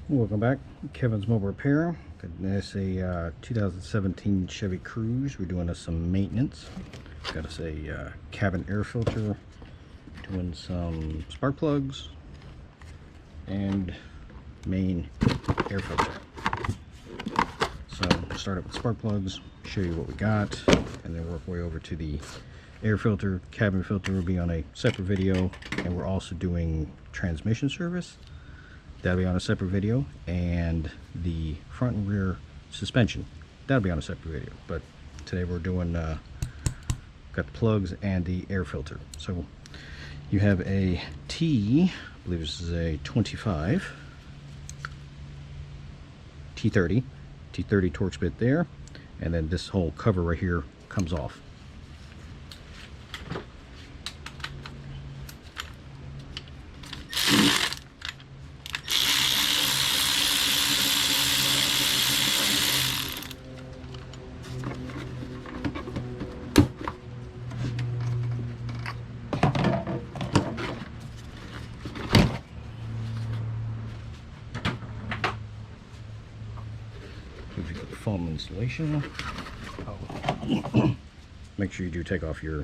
Welcome back, Kevin's Mobile Repair. That's a 2017 Chevy Cruze. We're doing some maintenance. Got us a cabin air filter, doing some spark plugs, and main air filter. So we'll start up with spark plugs, show you what we got, and then work our way over to the air filter. Cabin filter will be on a separate video, and we're also doing transmission service. That'll be on a separate video, and the front and rear suspension, that'll be on a separate video. But today we're doing got the plugs and the air filter. So you have a I believe this is a 25 T30 Torx bit there, and then this whole cover right here comes off. Foam installation. Make sure you do take off your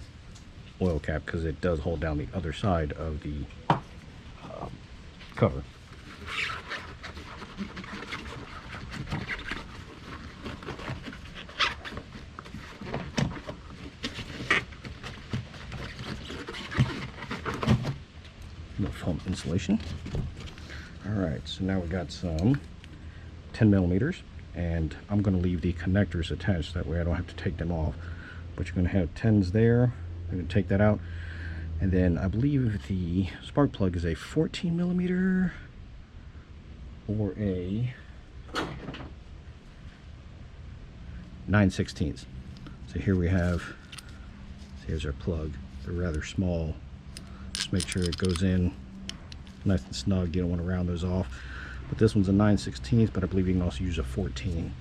oil cap because it does hold down the other side of the cover. No foam insulation. Alright, so now we got some 10 millimeters. And I'm going to leave the connectors attached, that way I don't have to take them off. But you're going to have 10s there. I'm going to take that out. And then I believe the spark plug is a 14 millimeter or a 9/16. So here we have, here's our plug. They're rather small. Just make sure it goes in nice and snug. You don't want to round those off. But this one's a 9/16, but I believe you can also use a 14.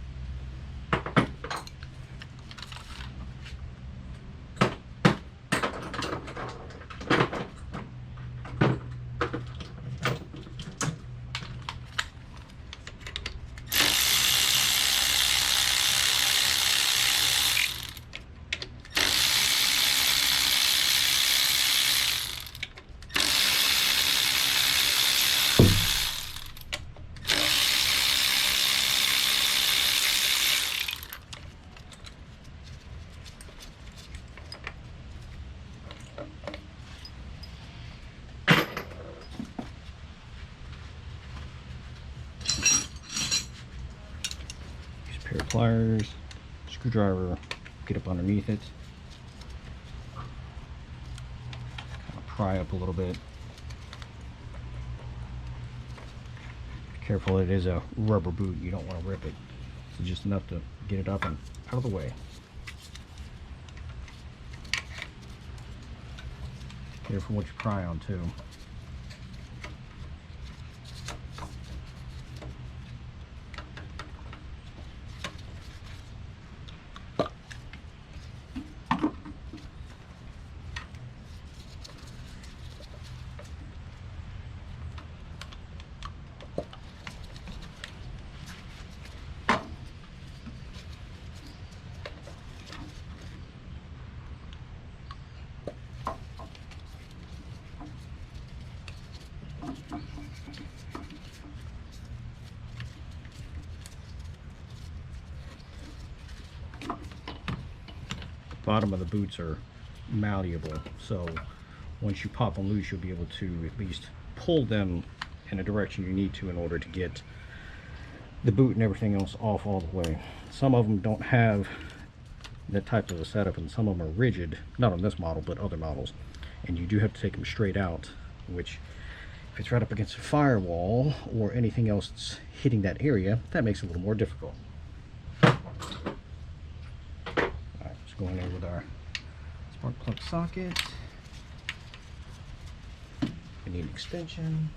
Pair of pliers, screwdriver, get up underneath it, kind of pry up a little bit. Be careful, it is a rubber boot, you don't want to rip it. So just enough to get it up and out of the way. Careful what you pry on too. Bottom of the boots are malleable, so once you pop them loose, you'll be able to at least pull them in a direction you need to in order to get the boot and everything else off all the way. Some of them don't have that type of a setup, and some of them are rigid, not on this model but other models, and you do have to take them straight out, which if it's right up against a firewall or anything else that's hitting that area, that makes it a little more difficult. Go in there with our spark plug socket. We need an extension.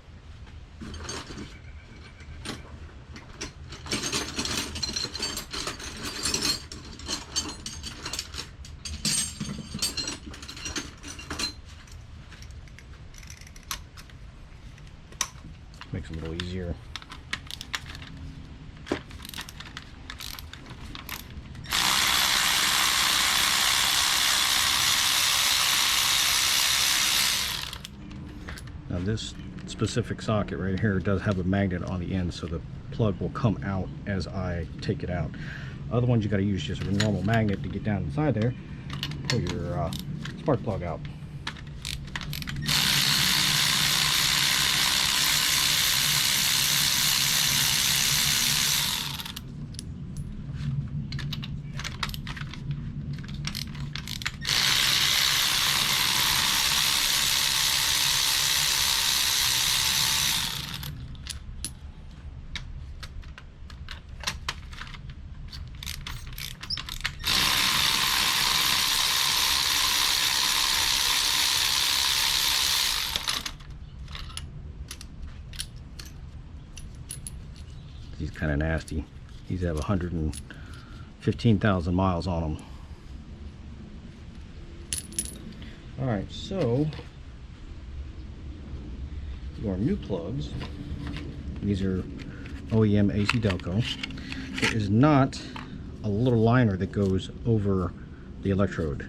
Makes it a little easier. this specific socket right here does have a magnet on the end, so the plug will come out as I take it out. Other ones you got to use just a normal magnet to get down inside there, pull your spark plug out. These kind of nasty. These have 115,000 miles on them. Alright, so your new plugs, these are OEM AC Delco. There is not a little liner that goes over the electrode.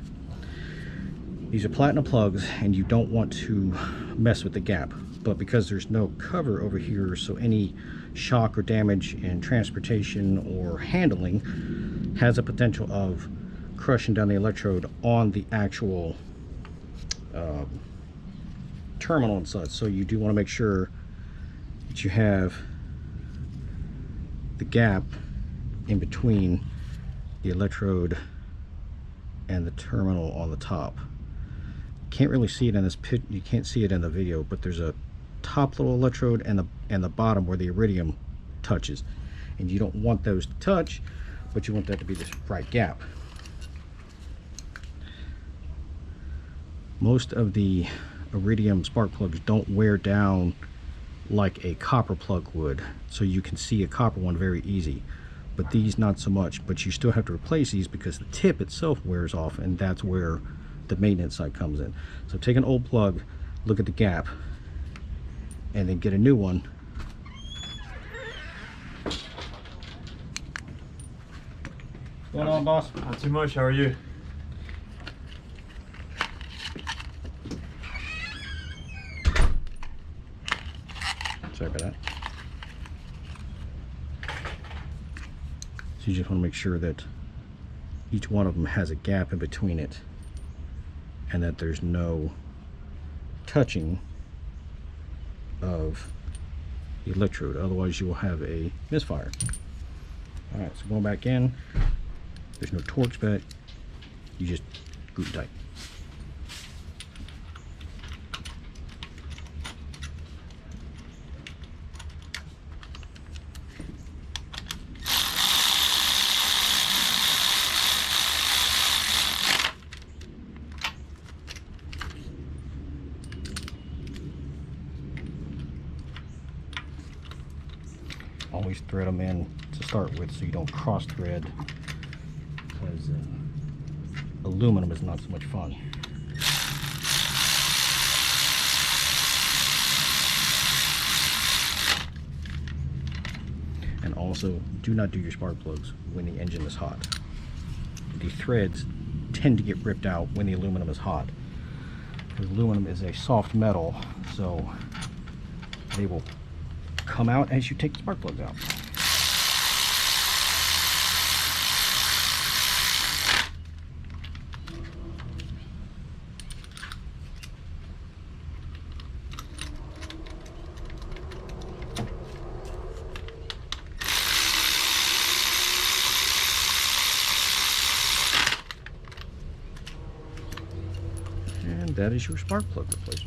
These are platinum plugs and you don't want to mess with the gap, but because there's no cover over here, so any shock or damage in transportation or handling has a potential of crushing down the electrode on the actual terminal and such. So you do want to make sure that you have the gap in between the electrode and the terminal on the top. Can't really see it in this pit, you can't see it in the video, but there's a top little electrode and the bottom where the iridium touches, and you don't want those to touch, but you want that to be this right gap. Most of the iridium spark plugs don't wear down like a copper plug would, so you can see a copper one very easy, but these not so much. But you still have to replace these because the tip itself wears off, and that's where the maintenance side comes in. So take an old plug, look at the gap, and then get a new one. What's going on, boss? Not too much. How are you? Sorry about that. So you just want to make sure that each one of them has a gap in between it and that there's no touching of the electrode, otherwise you will have a misfire. All right, so going back in, there's no torch bet, you just group tight. Always thread them in to start with so you don't cross thread, because aluminum is not so much fun. And also, do not do your spark plugs when the engine is hot. The threads tend to get ripped out when the aluminum is hot. Because aluminum is a soft metal, so they will come out as you take the spark plugs out. And that is your spark plug replacement.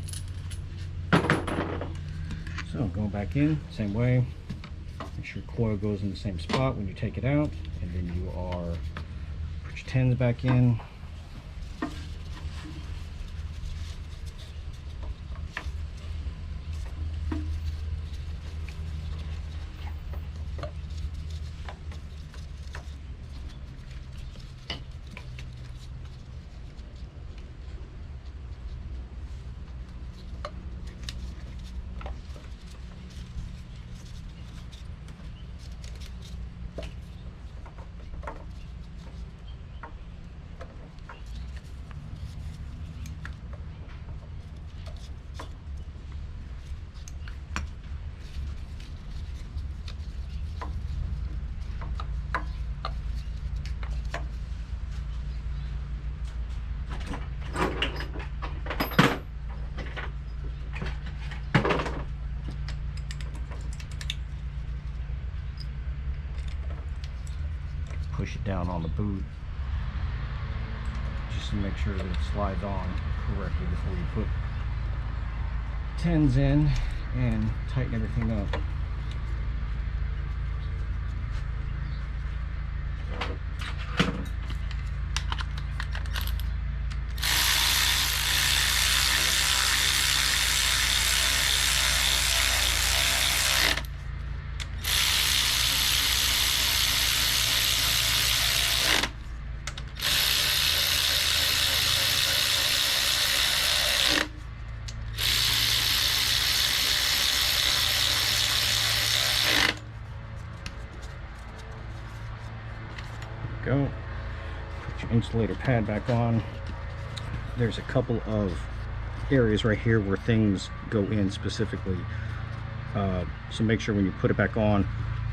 So going back in, same way, make sure coil goes in the same spot when you take it out, and then you are put your tens back in. push it down on the boot just to make sure that it slides on correctly before you put tens in and tighten everything up. Go. Put your insulator pad back on. There's a couple of areas right here where things go in specifically. So make sure when you put it back on,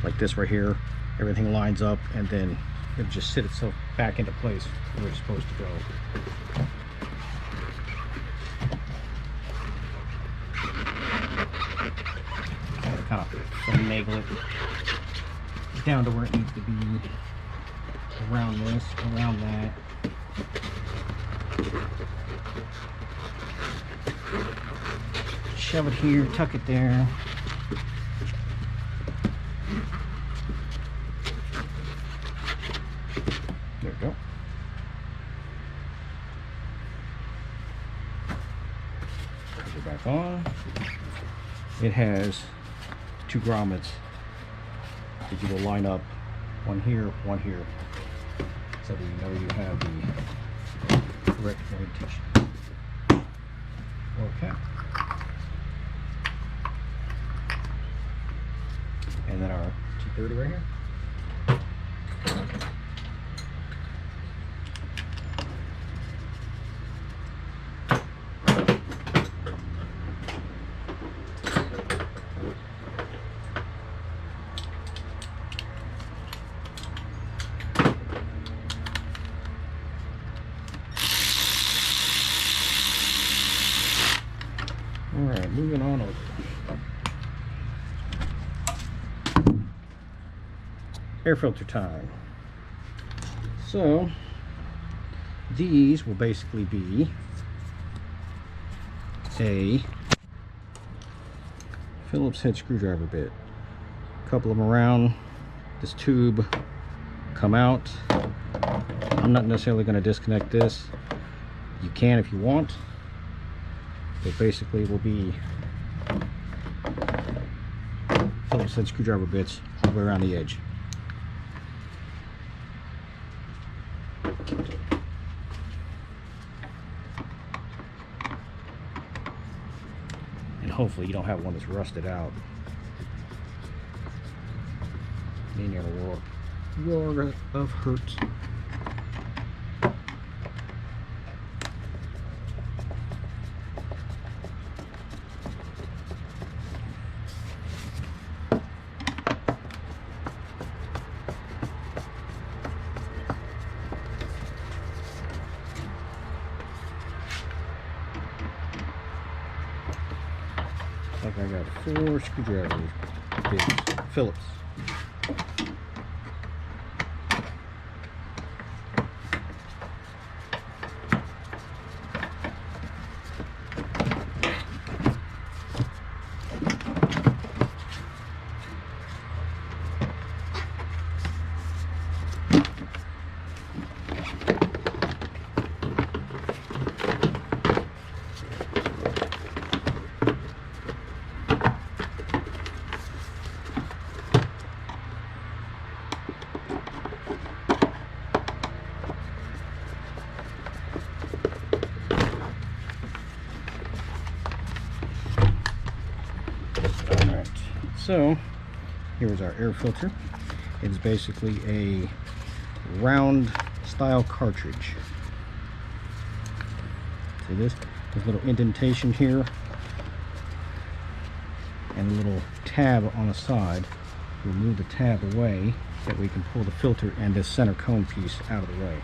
like this right here, everything lines up and then it'll just sit itself back into place where it's supposed to go. Kind of finagle it down to where it needs to be. Around this, around that. Shove it here, tuck it there. There we go. Put it back on. It has 2 grommets that you will line up, one here, one here, so that you know you have the correct orientation. Okay. And then our 230 right here. Alright, moving on over. Air filter time. So, these will basically be a Phillips head screwdriver bit. Couple of them around this tube, come out. I'm not necessarily going to disconnect this. You can if you want. But basically will be Phillips head screwdriver bits all the way around the edge. And hopefully you don't have one that's rusted out. Then you're in a war of hurt. Like I got 4 screwdriver bits, Phillips. So here's our air filter. It's basically a round style cartridge. See this? There's a little indentation here and a little tab on the side. We'll move the tab away so that we can pull the filter and this center cone piece out of the way.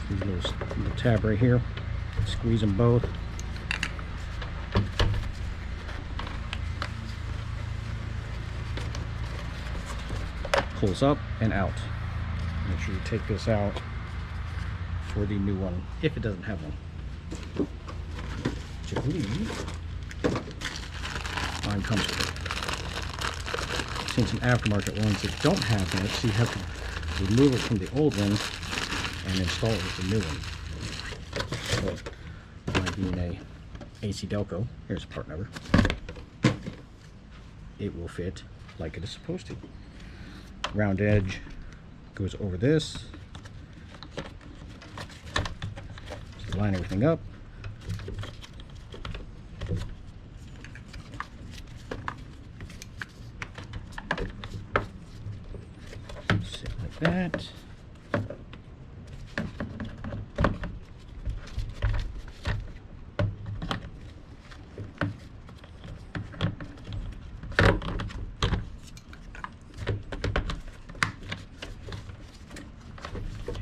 These little tab right here, squeeze them both. pulls up and out. Make sure you take this out for the new one, if it doesn't have one. Which I believe mine comes with it. I've seen some aftermarket ones that don't have that, so you have to remove it from the old one and install it with the new one. So, mine being a AC Delco, here's a part number, it will fit like it is supposed to. Round edge goes over this. Just line everything up. Sit like that.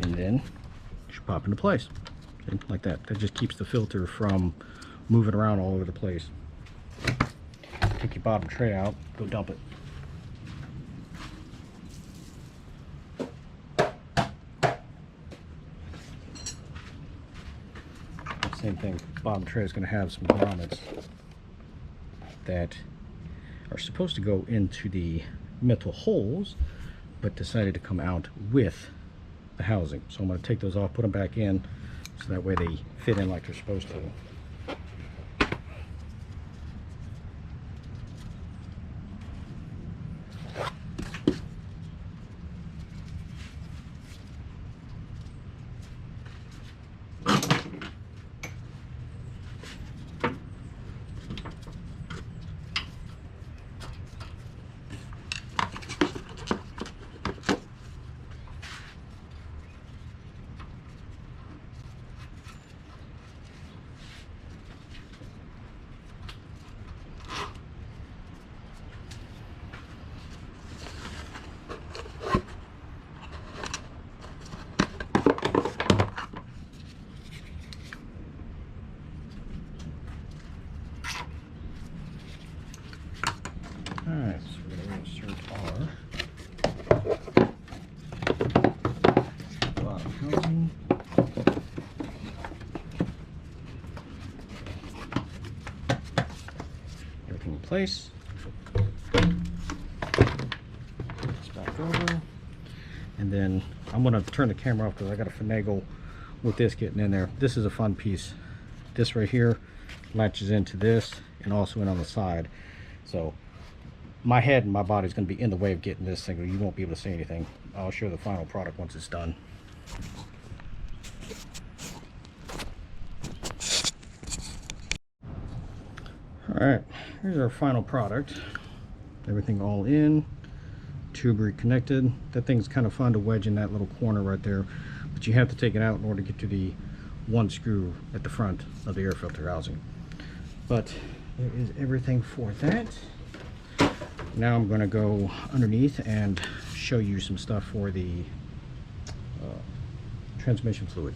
And then it should pop into place. See, like that. That just keeps the filter from moving around all over the place. Take your bottom tray out, go dump it. Same thing, bottom tray is going to have some grommets that are supposed to go into the metal holes, but decided to come out with the housing. So I'm going to take those off, put them back in, so that way they fit in like they're supposed to. Alright, so we're going to insert our bottom housing. Everything in place. This back over. And then I'm going to turn the camera off because I got to finagle with this getting in there. This is a fun piece. This right here latches into this and also in on the side. So my head and my body is going to be in the way of getting this thing, or you won't be able to see anything. I'll show the final product once it's done. Alright, here's our final product. Everything all in, tube reconnected. That thing's kind of fun to wedge in that little corner right there, but you have to take it out in order to get to the one screw at the front of the air filter housing. But there is everything for that. Now I'm going to go underneath and show you some stuff for the transmission fluid.